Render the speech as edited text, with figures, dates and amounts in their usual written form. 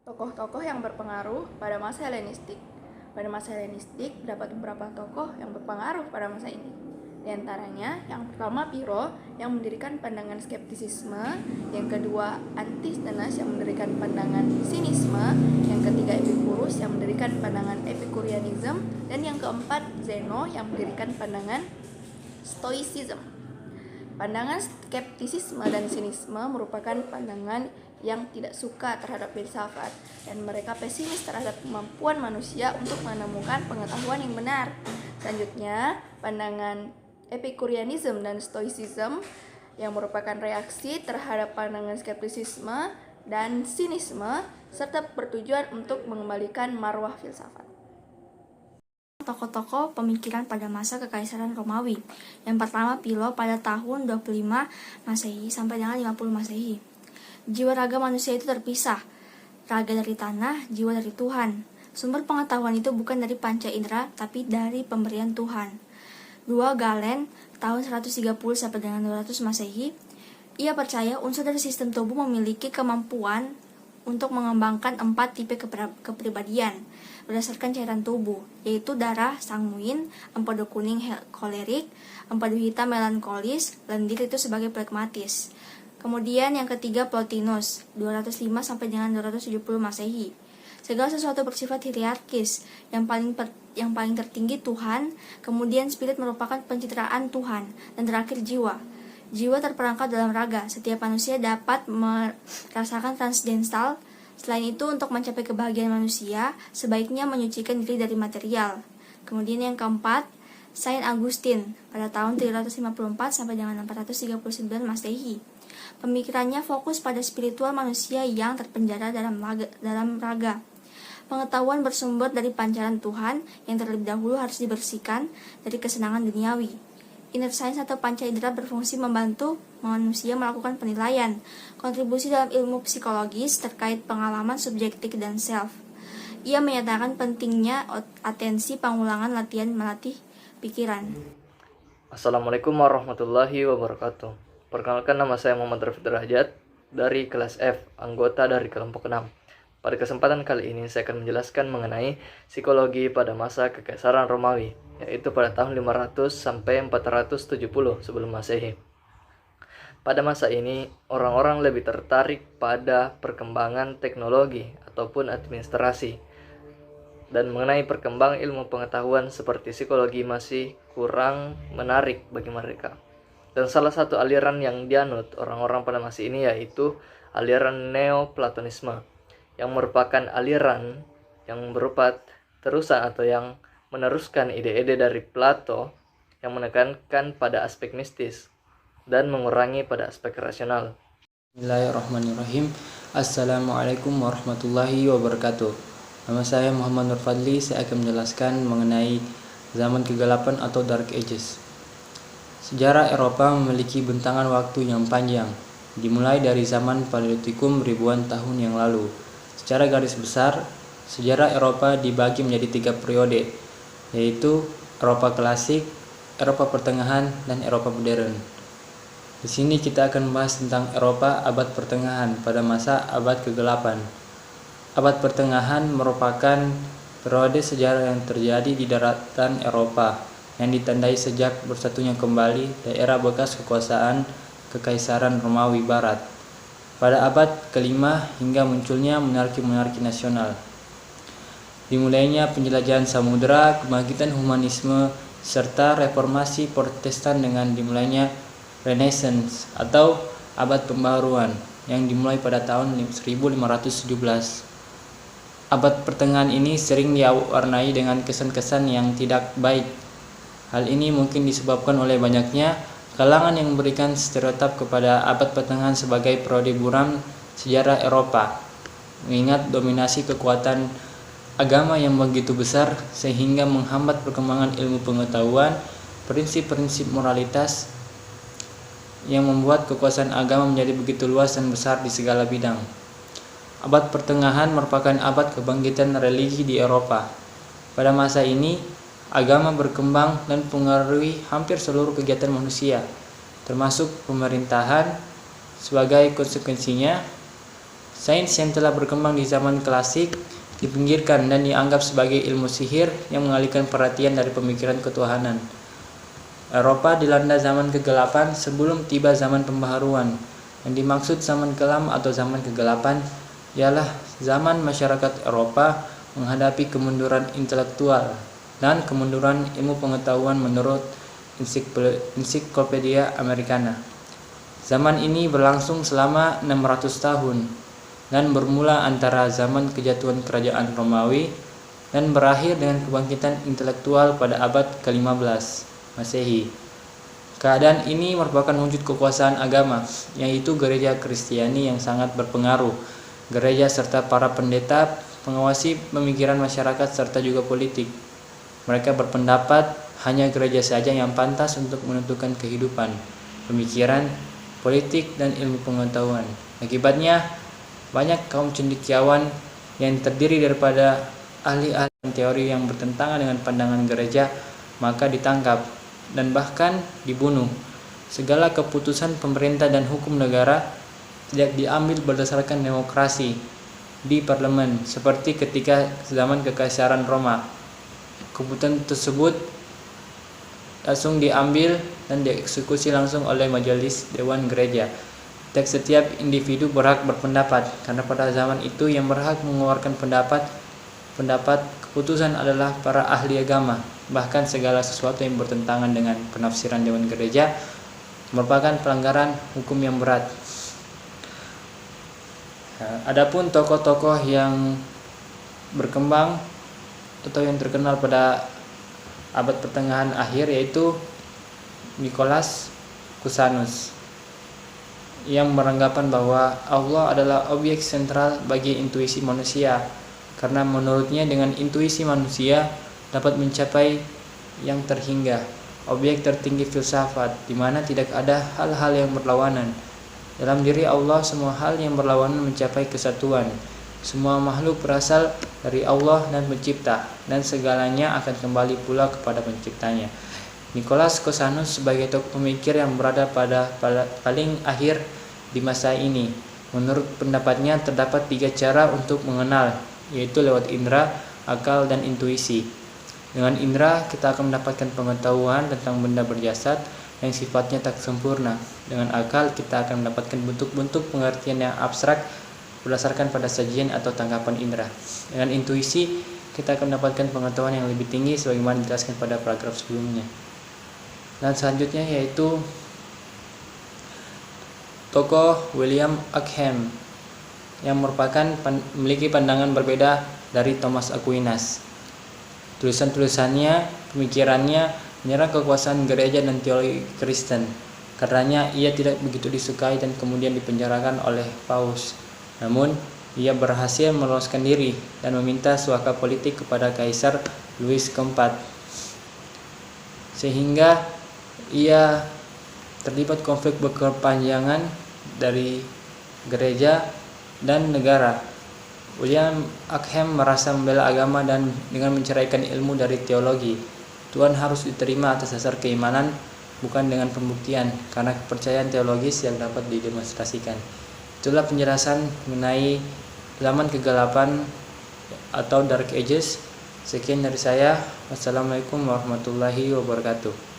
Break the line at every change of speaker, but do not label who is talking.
Tokoh-tokoh yang berpengaruh pada masa Helenistik. Pada masa Helenistik, terdapat beberapa tokoh yang berpengaruh pada masa ini. Di antaranya, yang pertama Piro yang mendirikan pandangan skeptisisme, yang kedua Antisthenes yang mendirikan pandangan sinisme, yang ketiga Epicurus yang mendirikan pandangan Epicureanism, dan yang keempat Zeno yang mendirikan pandangan Stoicism. Pandangan skeptisisme dan sinisme merupakan pandangan yang tidak suka terhadap filsafat, dan mereka pesimis terhadap kemampuan manusia untuk menemukan pengetahuan yang benar. Selanjutnya, pandangan Epicureanism dan Stoicism yang merupakan reaksi terhadap pandangan skeptisisme dan sinisme serta bertujuan untuk mengembalikan marwah filsafat.
Tokoh-tokoh pemikiran pada masa Kekaisaran Romawi. Yang pertama Pilo pada tahun 25 Masehi sampai dengan 50 Masehi. Jiwa raga manusia itu terpisah. Raga dari tanah, jiwa dari Tuhan. Sumber pengetahuan itu bukan dari panca indera, tapi dari pemberian Tuhan. 2 Galen tahun 130 sampai dengan 200 Masehi. Ia percaya unsur dari sistem tubuh memiliki kemampuan untuk mengembangkan 4 tipe kepribadian berdasarkan cairan tubuh, yaitu darah sanguin, empedu kuning kolerik, empedu hitam melankolis, lendir itu sebagai pragmatis. Kemudian yang ketiga Plotinus, 205 sampai dengan 270 Masehi. Segala sesuatu bersifat hierarkis, yang paling tertinggi Tuhan, kemudian spirit merupakan pencitraan Tuhan, dan terakhir jiwa. Jiwa terperangkap dalam raga. Setiap manusia dapat merasakan transdental. Selain itu, untuk mencapai kebahagiaan manusia, sebaiknya menyucikan diri dari material. Kemudian yang keempat, Saint Augustine pada tahun 354 sampai dengan 439 Masehi. Pemikirannya fokus pada spiritual manusia yang terpenjara dalam raga. Pengetahuan bersumber dari pancaran Tuhan yang terlebih dahulu harus dibersihkan dari kesenangan duniawi. Inner science atau panca indera berfungsi membantu manusia melakukan penilaian, kontribusi dalam ilmu psikologis terkait pengalaman subjektif dan self. Ia menyatakan pentingnya atensi pengulangan latihan melatih pikiran.
Assalamualaikum warahmatullahi wabarakatuh. Perkenalkan, nama saya Muhammad Rafiq Derajat dari kelas F, anggota dari kelompok 6. Pada kesempatan kali ini saya akan menjelaskan mengenai psikologi pada masa Kekaisaran Romawi, yaitu pada tahun 500 sampai 470 sebelum Masehi. Pada masa ini, orang-orang lebih tertarik pada perkembangan teknologi ataupun administrasi, dan mengenai perkembangan ilmu pengetahuan seperti psikologi masih kurang menarik bagi mereka. Dan salah satu aliran yang dianut orang-orang pada masa ini yaitu aliran Neoplatonisme, yang merupakan aliran yang berupa terusan atau yang meneruskan ide-ide dari Plato yang menekankan pada aspek mistis dan mengurangi pada aspek rasional.
Bismillahirrahmanirrahim. Assalamualaikum warahmatullahi wabarakatuh. Nama saya Muhammad Nur Fadli. Saya akan menjelaskan mengenai zaman kegelapan atau Dark Ages. Sejarah Eropa memiliki bentangan waktu yang panjang, dimulai dari zaman Paleolitikum ribuan tahun yang lalu. Secara garis besar, sejarah Eropa dibagi menjadi 3 periode, yaitu Eropa klasik, Eropa pertengahan, dan Eropa modern. Di sini kita akan membahas tentang Eropa abad pertengahan pada masa abad ke-8. Abad pertengahan merupakan periode sejarah yang terjadi di daratan Eropa yang ditandai sejak bersatunya kembali daerah bekas kekuasaan Kekaisaran Romawi Barat pada abad ke-5 hingga munculnya monarki-monarki nasional. Dimulainya penjelajahan samudera, kebangkitan humanisme, serta reformasi Protestan dengan dimulainya Renaissance atau abad pembaruan yang dimulai pada tahun 1517. Abad pertengahan ini sering diwarnai dengan kesan-kesan yang tidak baik. Hal ini mungkin disebabkan oleh banyaknya kalangan yang memberikan stereotip kepada abad pertengahan sebagai periode buram sejarah Eropa, mengingat dominasi kekuatan agama yang begitu besar sehingga menghambat perkembangan ilmu pengetahuan, prinsip-prinsip moralitas yang membuat kekuasaan agama menjadi begitu luas dan besar di segala bidang. Abad pertengahan merupakan abad kebangkitan religi di Eropa. Pada masa ini, agama berkembang dan mempengaruhi hampir seluruh kegiatan manusia, termasuk pemerintahan. Sebagai konsekuensinya, Sains yang telah berkembang di zaman klasik dipinggirkan dan dianggap sebagai ilmu sihir yang mengalihkan perhatian dari pemikiran ketuhanan. Eropa dilanda zaman kegelapan sebelum tiba zaman pembaharuan. Yang dimaksud zaman kelam atau zaman kegelapan ialah zaman masyarakat Eropa menghadapi kemunduran intelektual dan kemunduran ilmu pengetahuan menurut Ensiklopedia Americana. Zaman ini berlangsung selama 600 tahun dan bermula antara zaman kejatuhan kerajaan Romawi dan berakhir dengan kebangkitan intelektual pada abad ke-15 Masehi. Keadaan ini merupakan wujud kekuasaan agama, yaitu gereja Kristiani yang sangat berpengaruh. Gereja serta para pendeta mengawasi pemikiran masyarakat serta juga politik. Mereka berpendapat hanya gereja saja yang pantas untuk menentukan kehidupan, pemikiran, politik, dan ilmu pengetahuan. Akibatnya, banyak kaum cendekiawan yang terdiri daripada ahli-ahli teori yang bertentangan dengan pandangan gereja maka ditangkap dan bahkan dibunuh. Segala keputusan pemerintah dan hukum negara tidak diambil berdasarkan demokrasi di parlemen seperti ketika zaman Kekaisaran Roma. Keputusan tersebut langsung diambil dan dieksekusi langsung oleh majelis dewan gereja. Setiap individu berhak berpendapat, karena pada zaman itu yang berhak mengeluarkan pendapat keputusan adalah para ahli agama. Bahkan segala sesuatu yang bertentangan dengan penafsiran dewan gereja merupakan pelanggaran hukum yang berat. Adapun tokoh-tokoh yang berkembang atau yang terkenal pada abad pertengahan akhir yaitu Nikolaus Cusanus yang beranggapan bahwa Allah adalah objek sentral bagi intuisi manusia, karena menurutnya dengan intuisi manusia dapat mencapai yang terhingga, objek tertinggi filsafat, di mana tidak ada hal-hal yang berlawanan. Dalam diri Allah semua hal yang berlawanan mencapai kesatuan. Semua makhluk berasal dari Allah dan pencipta, dan segalanya akan kembali pula kepada penciptanya. Nikolaus Cusanus sebagai tokoh pemikir yang berada pada paling akhir di masa ini. Menurut pendapatnya terdapat 3 cara untuk mengenal, yaitu lewat indera, akal, dan intuisi. Dengan indera kita akan mendapatkan pengetahuan tentang benda berjasad yang sifatnya tak sempurna. Dengan akal kita akan mendapatkan bentuk-bentuk pengertian yang abstrak berdasarkan pada sajian atau tangkapan indera. Dengan intuisi kita akan mendapatkan pengetahuan yang lebih tinggi sebagaimana dijelaskan pada paragraf sebelumnya. Dan selanjutnya yaitu tokoh William Ockham yang merupakan memiliki pandangan berbeda dari Thomas Aquinas. Tulisan-tulisannya, pemikirannya menyerang kekuasaan gereja dan teologi Kristen. Karenanya ia tidak begitu disukai dan kemudian dipenjarakan oleh Paus. Namun ia berhasil meloloskan diri dan meminta suaka politik kepada Kaisar Louis keempat, sehingga ia terlibat konflik berkepanjangan dari gereja dan negara. William Ockham merasa membela agama dan dengan menceraikan ilmu dari teologi. Tuhan harus diterima atas dasar keimanan, bukan dengan pembuktian, karena kepercayaan teologis yang dapat didemonstrasikan. Itulah penjelasan mengenai zaman kegelapan atau Dark Ages. Sekian dari saya. Wassalamualaikum warahmatullahi wabarakatuh.